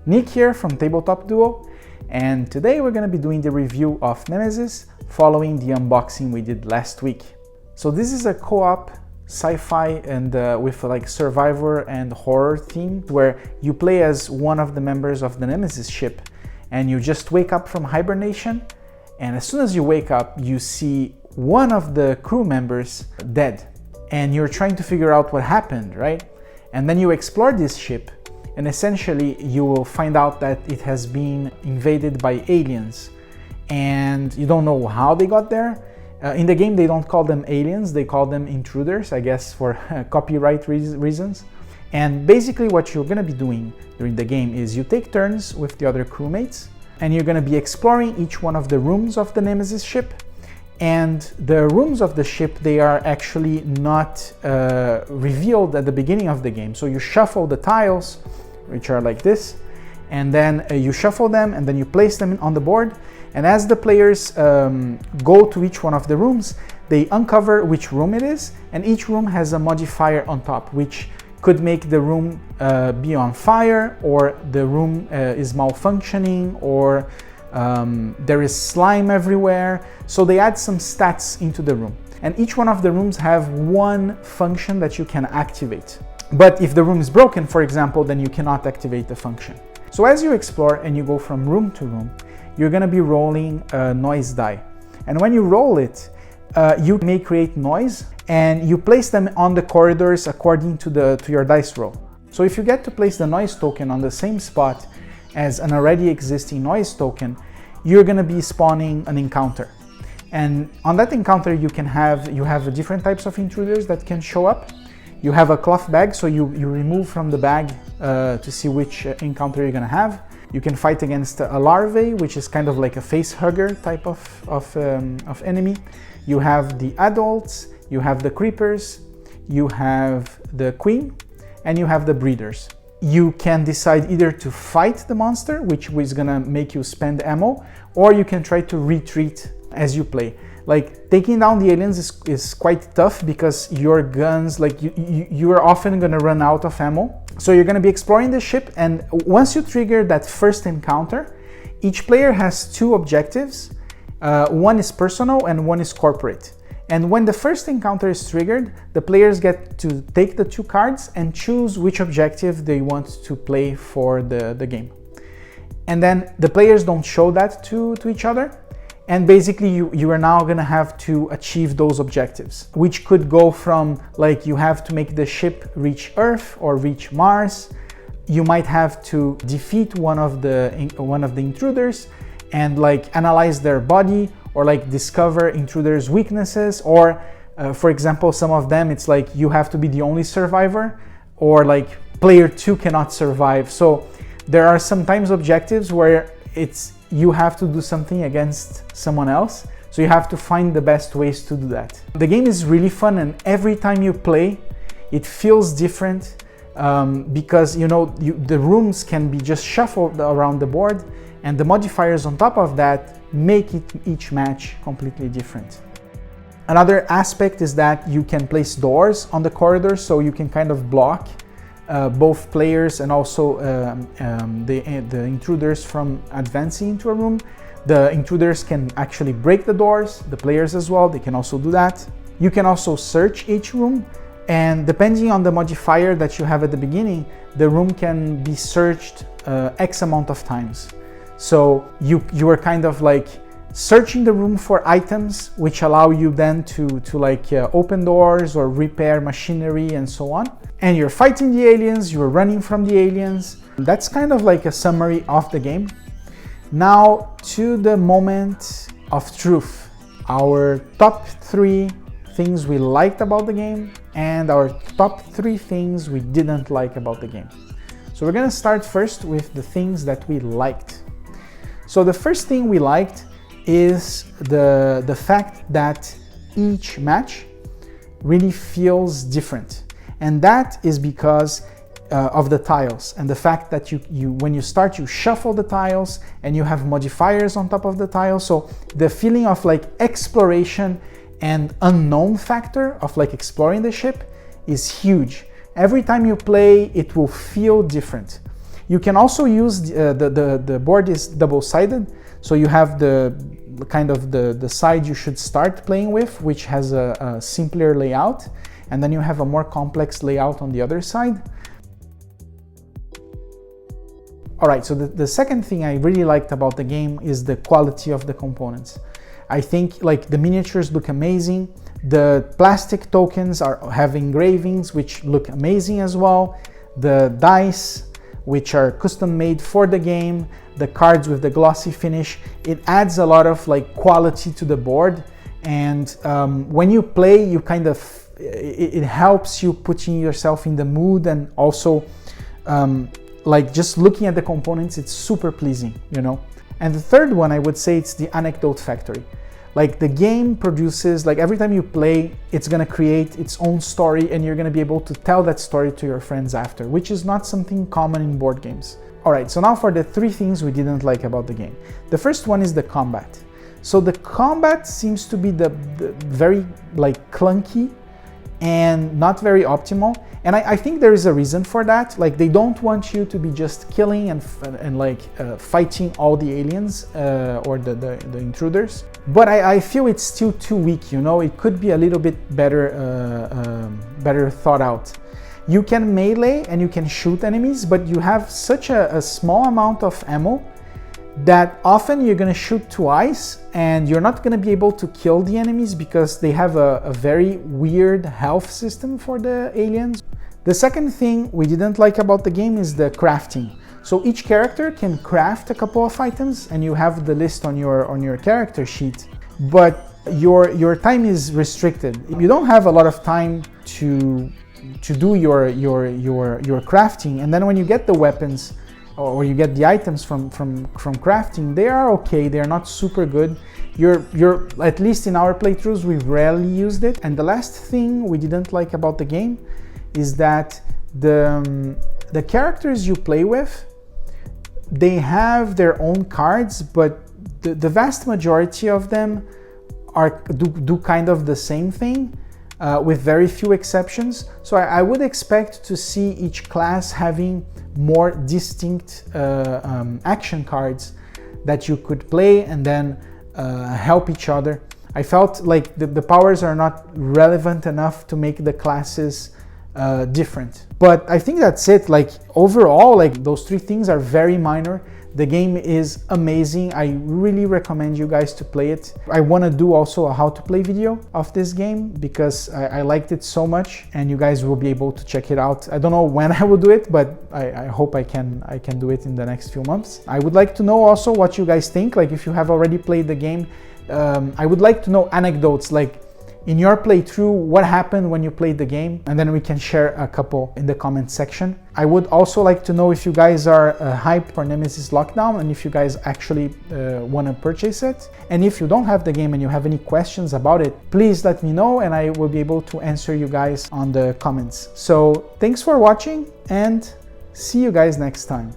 Nick here from Tabletop Duo, and today we're going to be doing the review of Nemesis following the unboxing we did last week. So this is a co-op sci-fi and with like survivor and horror theme where you play as one of the members of the Nemesis ship and you just wake up from hibernation, and as soon as you wake up you see one of the crew members dead and you're trying to figure out what happened, right? And then you explore this ship and essentially you will find out that it has been invaded by aliens and you don't know how they got there. In the game they don't call them aliens, they call them intruders, I guess for copyright reasons. And basically what you're going to be doing during the game is you take turns with the other crewmates and you're going to be exploring each one of the rooms of the Nemesis ship. And the rooms of the ship, they are actually not revealed at the beginning of the game. So you shuffle the tiles, which are like this, and then you shuffle them and then you place them on the board. And as the players go to each one of the rooms, they uncover which room it is, and each room has a modifier on top, which could make the room be on fire, or the room is malfunctioning, or there is slime everywhere. So they add some stats into the room, and each one of the rooms have one function that you can activate. But if the room is broken, for example, then you cannot activate the function. So as you explore and you go from room to room, you're going to be rolling a noise die. And when you roll it, you may create noise and you place them on the corridors according to your dice roll. So if you get to place the noise token on the same spot as an already existing noise token, you're going to be spawning an encounter. And on that encounter you have different types of intruders that can show up. You have a cloth bag, so you remove from the bag to see which encounter you're going to have. You can fight against a larvae, which is kind of like a face hugger type of enemy. You have the adults, you have the creepers, you have the queen, and you have the breeders. You can decide either to fight the monster, which is gonna make you spend ammo, or you can try to retreat as you play. Like, taking down the aliens is quite tough because your guns, like you are often gonna run out of ammo. So you're gonna be exploring the ship, and once you trigger that first encounter, each player has two objectives. One is personal and one is corporate. And when the first encounter is triggered, the players get to take the two cards and choose which objective they want to play for the game. And then the players don't show that to each other. And basically you are now gonna have to achieve those objectives, which could go from like you have to make the ship reach Earth or reach Mars. You might have to defeat one of the intruders and like analyze their body, or like discover intruders' weaknesses, or for example, some of them it's like you have to be the only survivor, or like player 2 cannot survive. So there are sometimes objectives where you have to do something against someone else, so you have to find the best ways to do that. The game is really fun, and every time you play it feels different because the rooms can be just shuffled around the board, and the modifiers on top of that make each match completely different. Another aspect is that you can place doors on the corridor, so you can kind of block both players and also the intruders from advancing into a room. The intruders can actually break the doors, the players as well, they can also do that. You can also search each room, and depending on the modifier that you have at the beginning, the room can be searched X amount of times. So you are kind of like searching the room for items which allow you then to open doors or repair machinery and so on. And you're fighting the aliens, you're running from the aliens. That's kind of like a summary of the game. Now to the moment of truth. Our top 3 things we liked about the game and our top 3 things we didn't like about the game. So we're gonna start first with the things that we liked. So the first thing we liked is the fact that each match really feels different. And that is because of the tiles and the fact that when you start, you shuffle the tiles and you have modifiers on top of the tiles. So the feeling of like exploration and unknown factor of like exploring the ship is huge. Every time you play, it will feel different. You can also use the board is double-sided, so you have the kind of the side you should start playing with, which has a simpler layout, and then you have a more complex layout on the other side. All right, so the second thing I really liked about the game is the quality of the components. I think like the miniatures look amazing. The plastic tokens have engravings which look amazing as well. The dice, which are custom made for the game, the cards with the glossy finish, it adds a lot of like quality to the board. And when you play, you kind of, it helps you putting yourself in the mood, and also like just looking at the components, it's super pleasing, you know. And the third one, I would say it's the anecdote factory. Like the game produces, like every time you play, it's gonna create its own story, and you're gonna be able to tell that story to your friends after, which is not something common in board games. All right, so now for the three things we didn't like about the game. The first one is the combat. So the combat seems to be the very like clunky and not very optimal. And I think there is a reason for that. Like they don't want you to be just killing and like fighting all the aliens or the intruders. But I feel it's still too weak, you know. It could be a little bit better, better thought out. You can melee and you can shoot enemies, but you have such a small amount of ammo that often you're gonna shoot twice and you're not gonna be able to kill the enemies because they have a very weird health system for the aliens. The second thing we didn't like about the game is the crafting. So each character can craft a couple of items, and you have the list on your character sheet, but your time is restricted. You don't have a lot of time to do your crafting, and then when you get the weapons or you get the items from crafting, they are okay, they're not super good. You're at least in our playthroughs, we've rarely used it. And the last thing we didn't like about the game is that the characters you play with, they have their own cards, but the vast majority of them do kind of the same thing, with very few exceptions. So I would expect to see each class having more distinct action cards that you could play and then help each other. I felt like the powers are not relevant enough to make the classes different. But I think that's it. Like overall, like those three things are very minor. The game is amazing. I really recommend you guys to play it. I want to do also a how to play video of this game because I liked it so much, and you guys will be able to check it out. I don't know when I will do it, but I hope I can do it in the next few months. I would like to know also what you guys think. Like if you have already played the game, I would like to know anecdotes, like in your playthrough, what happened when you played the game, and then we can share a couple in the comment section. I would also like to know if you guys are hyped for Nemesis Lockdown and if you guys actually want to purchase it. And if you don't have the game and you have any questions about it, please let me know and I will be able to answer you guys on the comments. So thanks for watching and see you guys next time.